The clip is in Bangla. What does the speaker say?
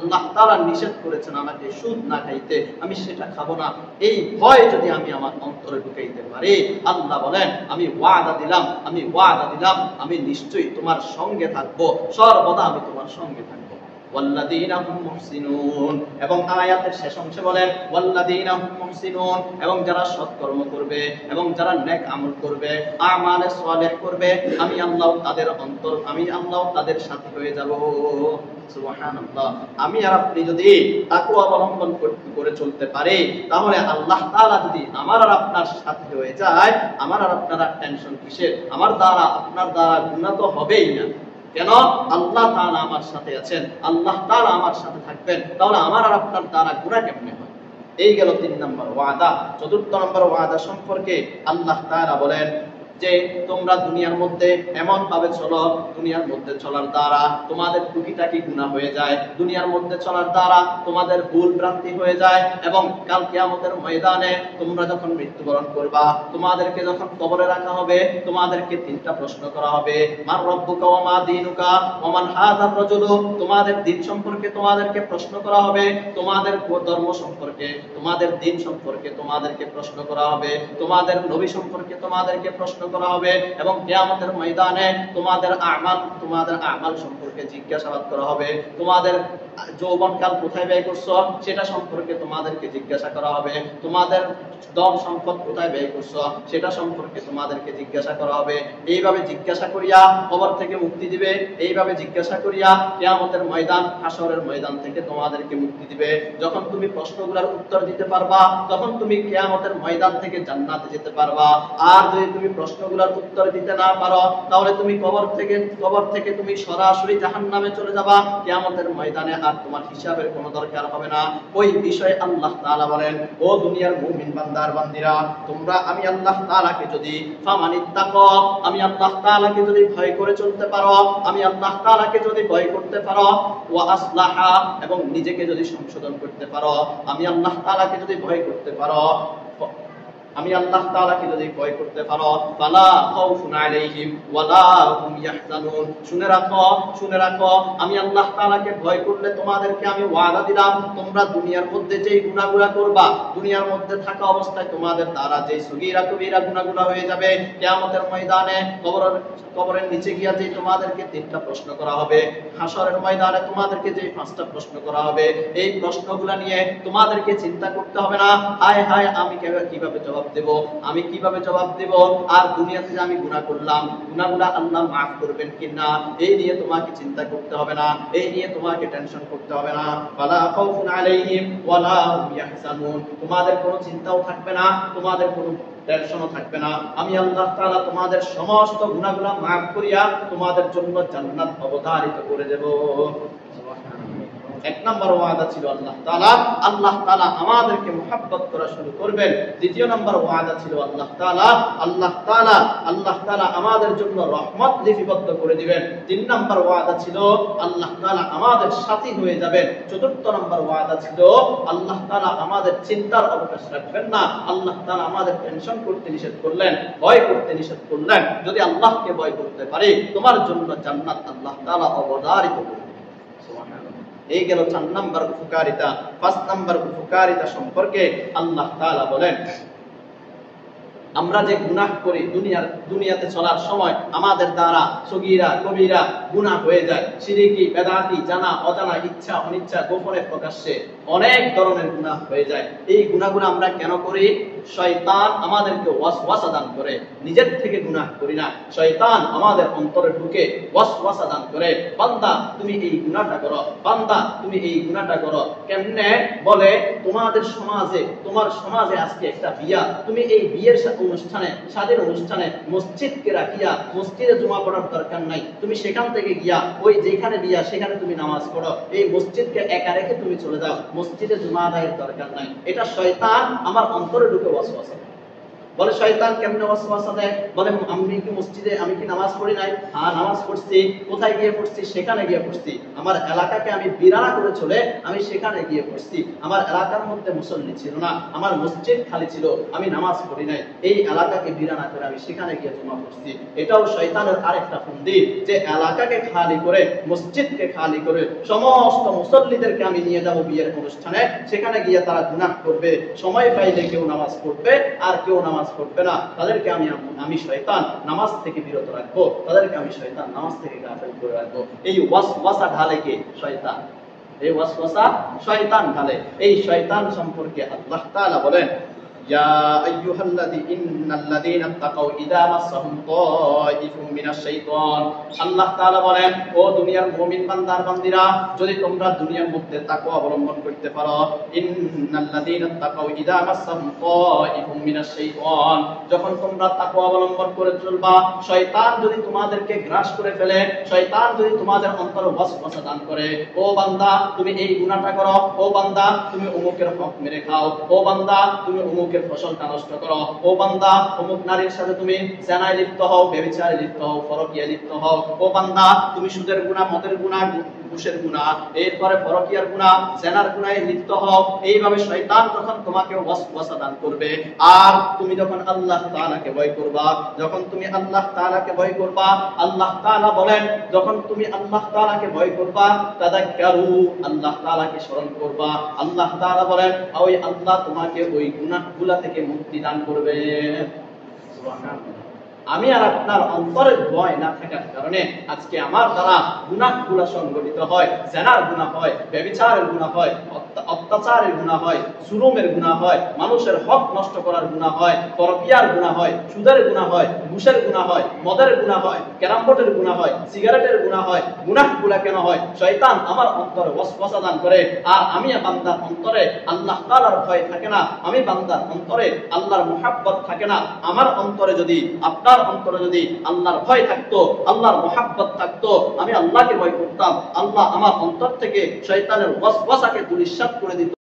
আল্লাহ তাআলা নিষেধ করেছেন আমাকে সুদ না খাইতে, আমি সেটা খাবো না। এই ভয় যদি আমি আমার অন্তরে ঢুকাইতে পারি, আল্লাহ বলেন আমি ওয়াদা দিলাম, আমি নিশ্চয়ই তোমার সঙ্গে থাকবো, সর্বদা আমি তোমার সঙ্গে থাকবো। ওয়াল্লাযীনা হুম মুহসিনুন, এবং আয়াতের শেষ অংশে বলেন ওয়াল্লাযীনা হুম মুহসিনুন, এবং যারা সৎকর্ম করবে এবং যারা নেক আমল করবে, আমালে সালেহ করবে, আমি আল্লাহ তাদের সাথী হয়ে যাব। সুবহানাল্লাহ। আমি আর আপনি যদি তাকওয়া অবলম্বন করে চলতে পারি, তাহলে আল্লাহ তাআলা যদি আমার আর আপনার সাথী হয়ে যায়, আমার আর আপনারা টেনশন কিসের? আমার দ্বারা আপনার দ্বারা গুনাহ তো হবেই না। কেন? আল্লাহ তাআলা আমার সাথে আছেন, আল্লাহ তাআলা আমার সাথে থাকবেন, তাহলে আমার আর আপনার দ্বারা গুনাহ কেমনে হয়? এই গেল 3 নম্বর ওয়াদা। 4 নম্বর ওয়াদা সম্পর্কে আল্লাহ তাআলা বলেন যে তোমরা দুনিয়ার মধ্যে এমন ভাবে চলো, দুনিয়ার মধ্যে চলার দ্বারা তোমাদের টুকিটাকি গুনাহ হয়ে যায়, দুনিয়ার মধ্যে চলার দ্বারা তোমাদের ভুল ভ্রান্তি হয়ে যায়, এবং কাল কিয়ামতের ময়দানে তোমরা যখন মৃত্যুবরণ করবা, তোমাদেরকে যখন কবরে রাখা হবে, তোমাদেরকে 3টা প্রশ্ন করা হবে। মান রব্বুকা ওয়া মা দীনুকা ওয়া মান হাযার রাজুলু, তোমাদের দিন সম্পর্কে তোমাদেরকে প্রশ্ন করা হবে, তোমাদের ধর্ম সম্পর্কে, তোমাদের দিন সম্পর্কে তোমাদেরকে প্রশ্ন করা হবে, তোমাদের নবী সম্পর্কে তোমাদেরকে প্রশ্ন করা হবে, এবং কিয়ামতের ময়দানে তোমাদের আমাল সম্পর্কে জিজ্ঞাসাবাদ করা হবে। তোমাদের যৌবনকাল কোথায় ব্যয় করছো সেটা সম্পর্কে তোমাদেরকে জিজ্ঞাসা করা হবে। তোমাদের ধন সম্পদ কোথায় ব্যয় করছো সেটা সম্পর্কে তোমাদেরকে জিজ্ঞাসা করা হবে। এইভাবে জিজ্ঞাসা করিয়া কবর থেকে মুক্তি দিবে, এইভাবে জিজ্ঞাসা করিয়া কিয়ামতের ময়দান, হাসরের ময়দান থেকে তোমাদেরকে মুক্তি দিবে। যখন তুমি প্রশ্নগুলোর উত্তর দিতে পারবা, তখন তুমি কিয়ামতের ময়দান থেকে জান্নাতে যেতে পারবা। আর যদি তুমি প্রশ্নগুলোর উত্তর দিতে না পারো, তাহলে তুমি কবর থেকে তুমি সরাসরি জাহান্নামে চলে যাবা। কিয়ামতের ময়দানে আর তোমার হিসাবের কোনো দরকার হবে না। ওই বিষয়ে আল্লাহ তাআলা বলেন, ও দুনিয়ার মুমিন বান্দার বান্দিরা, তোমরা আমি আল্লাহ তাআলাকে যদি ফামানিত্তাকা, আমি আল্লাহ তাআলাকে যদি ভয় করে চলতে পারো, আমি আল্লাহ তাআলাকে যদি ভয় করতে পারো, ওয়া আসলাহা, এবং নিজেকে যদি সংশোধন করতে পারো, আমি আল্লাহ তাআলাকে যদি ভয় করতে পারো, আমি আল্লাহ তাআলাকে যদি ভয় করতে পারো, ফালা খাউফুন আলাইহিম ওয়ালা হুম ইয়াহজানুন, শুনে রাখো, আমি আল্লাহ তাআলাকে ভয় করলে তোমাদেরকে আমি ওয়াদা দিলাম, তোমরা দুনিয়ার মধ্যে যেই গুনাহগুলো করবা, দুনিয়ার মধ্যে থাকা অবস্থায় তোমাদের দ্বারা যেই সগীরা কবিরা গুনাহগুলো হয়ে যাবে, কিয়ামতের ময়দানে কবরের নিচে গিয়া যেই তোমাদেরকে 3টা প্রশ্ন করা হবে, হাসরের ময়দানে তোমাদেরকে যেই 5টা প্রশ্ন করা হবে, এই প্রশ্নগুলো নিয়ে তোমাদেরকে চিন্তা করতে হবে না, হায় হায় আমি কিভাবে জবাব দেব, আর দুনিয়াতে যে আমি গুনাহ করলাম, গুনাহগুলো আল্লাহ মাফ করবেন কিনা, এই নিয়ে তোমাকে চিন্তা করতে হবে না, এই নিয়ে তোমাকে টেনশন করতে হবে না। ওয়ালা খাউফুন আলাইহিম ওয়ালা হুম ইয়াহজানুন, তোমাদের কোনো চিন্তাও থাকবে না, তোমাদের কোনো টেনশনও থাকবে না। আমি আল্লাহ তাআলা তোমাদের সমস্ত গুনাহগুলো মাফ করিয়া তোমাদের জন্য জান্নাত অবধারিত করে দেব। 1 নম্বর ওয়াদা ছিল আল্লাহ তাআলা আমাদেরকে মুহাব্বত করা শুরু করবেন। 2 নম্বর ওয়াদা ছিল আল্লাহ তাআলা আমাদের জন্য রহমত লিপিবদ্ধ করে দিবেন। 3 নম্বর ওয়াদা ছিল আল্লাহ তাআলা আমাদের সাথী হয়ে যাবেন। 4 নম্বর ওয়াদা ছিল আল্লাহ তাআলা আমাদের চিন্তার অবকাশ রাখবেন না। আল্লাহ তাআলা আমাদের টেনশন করতে নিষেধ করলেন, ভয় করতে নিষেধ করলেন। যদি আল্লাহকে ভয় করতে পারি, তোমার জন্য জান্নাত আল্লাহ তাআলা অবধারিত করবেন। সুবহানাল্লাহ। এই গেল 4 নম্বর উপকারিতা। 5 নম্বর উপকারিতা সম্পর্কে আল্লাহ তাআলা বলেন, আমরা যে গুনাহ করি দুনিয়াতে চলার সময় আমাদের দ্বারা সগীরা কবিরা গুনাহ হয়ে যায়, শিরকি, বেদাতি, জানা অজানা, ইচ্ছা অনিচ্ছা, গোপনে প্রকাশ্যে অনেক ধরনের গুনাহ হয়ে যায়। এই গুনাহগুলো আমরা কেন করি? শয়তান আমাদেরকে ওয়াসওয়াসা দান করে, নিজের থেকে গুনাহ করি না। শয়তান আমাদের অন্তরে ঢুকে ওয়াসওয়াসা দান করে, বান্দা তুমি এই গুনাহটা করো, বান্দা তুমি এই গুনাহটা করো। কেমনে? বলে তোমার সমাজে আজকে একটা বিয়া, তুমি এই বিয়ের স্বাধীন অনুষ্ঠানে মসজিদকে রাখিয়া মসজিদে জুমা পড়ার দরকার নাই, তুমি সেখান থেকে গিয়া ওই যেখানে বিয়া সেখানে তুমি নামাজ পড়ো, এই মসজিদকে একা রেখে তুমি চলে যাও, মসজিদে জুমা আদায়ের দরকার নাই। এটা শয়তান আমার অন্তরে ঢুকে ওয়াসওয়াসা। বলে শয়তান কেমনে ওয়াসওয়াসা দেয়? বলে আমি কি মসজিদে, আমি কি নামাজ পড়ি নাই? হ্যাঁ নামাজ পড়ছি। কোথায় গিয়ে পড়ছি? সেখানে গিয়ে পড়ছি। আমার এলাকাকে আমি বিরানা করে চলে আমি সেখানে গিয়ে পড়ছি। আমার এলাকার মধ্যে মুসল্লি ছিল না, আমার মসজিদ খালি ছিল, আমি নামাজ পড়ি নাই। এই এলাকাকে বিরানা করে আমি সেখানে গিয়ে জমা পড়ছি। এটাও শয়তানের আরেকটা ফন্দি, যে এলাকাকে খালি করে, মসজিদকে খালি করে সমস্ত মুসল্লিদেরকে আমি নিয়ে যাব বিয়ের অনুষ্ঠানে, সেখানে গিয়ে তারা গুনাহ করবে। সময় পাইলে কেউ নামাজ পড়বে আর কেউ নামাজ পড়বে না। তাদেরকে আমি শয়তান নামাজ থেকে বিরত রাখবো, তাদেরকে আমি শয়তান নামাজ থেকে গাফিল করে রাখবো। এই ওয়াসওয়াসা ঢালে কে? শয়তান। এই ওয়াসওয়াসা শয়তান ঢালে। এই শয়তান সম্পর্কে আল্লাহ তাআলা বলেন, ইয়া ইন্নাল্লাযীনা তাকাউ ইযা মাসসাহুম তাইফুম মিনাশ শাইতান। আল্লাহ তাআলা বলেন, ও দুনিয়ার মুমিন বান্দার বান্দিরা, যদি তোমরা দুনিয়ার মধ্যে তাকওয়া অবলম্বন করতে পারো, ইন্নাল্লাযীনা তাকাউ ইযা মাসসাহুম তাইফুম মিনাশ শাইতান, যখন তোমরা তাকওয়া অবলম্বন করে চলবা, শয়তান যদি তোমাদেরকে গ্রাস করে ফেলে, শয়তান যদি তোমাদের অন্তরে ওয়াসওয়াসা দান করে, ও বান্দা তুমি এই গুনাহটা করো, ও বান্দা তুমি অমুকের হক মেরে খাও, ও বান্দা তুমি অমুকের ফসলটা নষ্ট করো, ও বান্দা অমুক নারীর সাথে তুমি জেনায় লিপ্ত হও, ব্যভিচারে লিপ্ত হও, পরকীয়ায় লিপ্ত হও, ও বান্দা তুমি সুদের গুনাহ, মদের গুনাহ, ঘুষের গুনাহ, এরপরে পরকীয়ার গুনাহ, জেনার গুনাহে লিপ্ত হও। এইভাবে শয়তান যখন তোমাকে ওয়াসওয়াসা দান করবে, আর তুমি যখন আল্লাহ তাআলাকে ভয় করবা, যখন তুমি আল্লাহ তাআলাকে ভয় করবা, আল্লাহ তাআলা বলেন, যখন তুমি আল্লাহ তাআলাকে ভয় করবা, তাযাক্কারু, আল্লাহ তাআলাকে স্মরণ করবা, আল্লাহ তাআলা বলেন ওই আল্লাহ তোমাকে ওই গুনাহগুলা থেকে মুক্তি দান করবে। সুবহানাল্লাহ। আমি আর আপনার অন্তরের ভয় না থাকার কারণে আজকে আমার দ্বারা গুনাহগুলো সংগঠিত হয়, জিনার গুনাহ হয়, ব্যভিচারের গুনাহ হয়, অত্যাচারের গুনাহ হয়, জুলুমের গুনাহ হয়, মানুষের হক নষ্ট করার গুনাহ হয়, পরকীয়ার গুনাহ হয়, সুদের গুনাহ হয়, ঘুষের গুনাহ হয়, মদের গুনাহ হয়, ক্যারাম বোর্ডের গুনাহ হয়, সিগারেটের গুনাহ হয়। গুনাহগুলো কেন হয়? শয়তান আমার অন্তরে ওয়াসওয়াসা দান করে, আর আমি বান্দার অন্তরে আল্লাহ তাআলার ভয় থাকে না, আমি বান্দার অন্তরে আল্লাহর মুহাব্বত থাকে না। আমার অন্তরে যদি, আপনার অন্তরে যদি আল্লাহর ভয় থাকতো, আল্লাহর মুহাব্বত থাকতো, আমি আল্লাহকে ভয় করতাম, আল্লাহ আমার অন্তর থেকে শয়তানের ওয়াসওয়াসাকে ধূলিসাৎ করে দিত।